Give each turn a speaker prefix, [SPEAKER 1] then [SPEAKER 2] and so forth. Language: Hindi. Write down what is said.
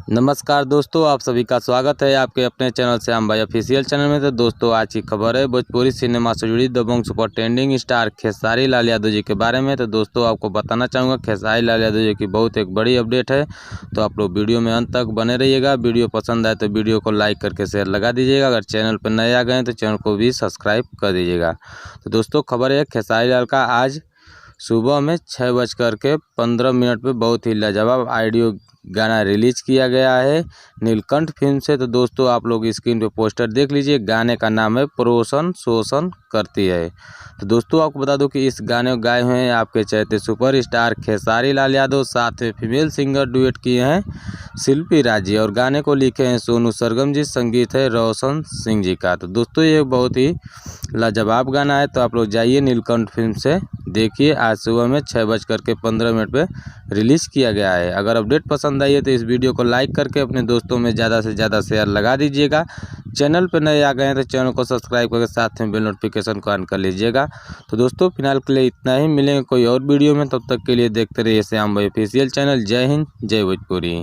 [SPEAKER 1] नमस्कार दोस्तों, आप सभी का स्वागत है आपके अपने चैनल श्याम भाई ऑफिशियल चैनल में। तो दोस्तों, आज की खबर है भोजपुरी सिनेमा से जुड़ी दबंग super trending star Khesari Lal Yadav ji के बारे में। तो दोस्तों, आपको बताना चाहूँगा खेसारी लाल यादव जी की बहुत एक बड़ी अपडेट है। तो आप लोग वीडियो में अंत तक बने रहिएगा। वीडियो पसंद आए तो वीडियो को लाइक करके शेयर लगा दीजिएगा। अगर चैनल पर नए आ गए तो चैनल को भी सब्सक्राइब कर दीजिएगा। तो दोस्तों, खबर है खेसारी लाल का आज सुबह में 6:15 पे बहुत ही लाजवाब ऑडियो गाना रिलीज किया गया है नीलकंठ फिल्म से। तो दोस्तों, आप लोग स्क्रीन पे पोस्टर देख लीजिए। गाने का नाम है परोसन शोषण करती है। तो दोस्तों, आपको बता दूं कि इस गाने को गाए हुए हैं आपके चहेते सुपरस्टार खेसारी लाल यादव, साथ में फीमेल सिंगर डुएट किए हैं शिल्पी राज जी, और गाने को लिखे हैं सोनू सरगम जी, संगीत है रोशन सिंह जी का। तो दोस्तों, ये बहुत ही लाजवाब गाना है। तो आप लोग जाइए नीलकंठ फिल्म से देखिए। आज सुबह में 6:15 पे रिलीज़ किया गया है। अगर अपडेट पसंद आई है तो इस वीडियो को लाइक करके अपने दोस्तों में ज़्यादा से ज़्यादा शेयर लगा दीजिएगा। चैनल पर नए आ गए हैं तो चैनल को सब्सक्राइब करके साथ में बेल नोटिफिकेशन को ऑन कर लीजिएगा। तो दोस्तों, फिलहाल के लिए इतना ही। मिलेंगे कोई और वीडियो में, तब तक के लिए देखते रहिए श्याम भाई ऑफिशियल चैनल। जय हिंद, जय भोजपुरी।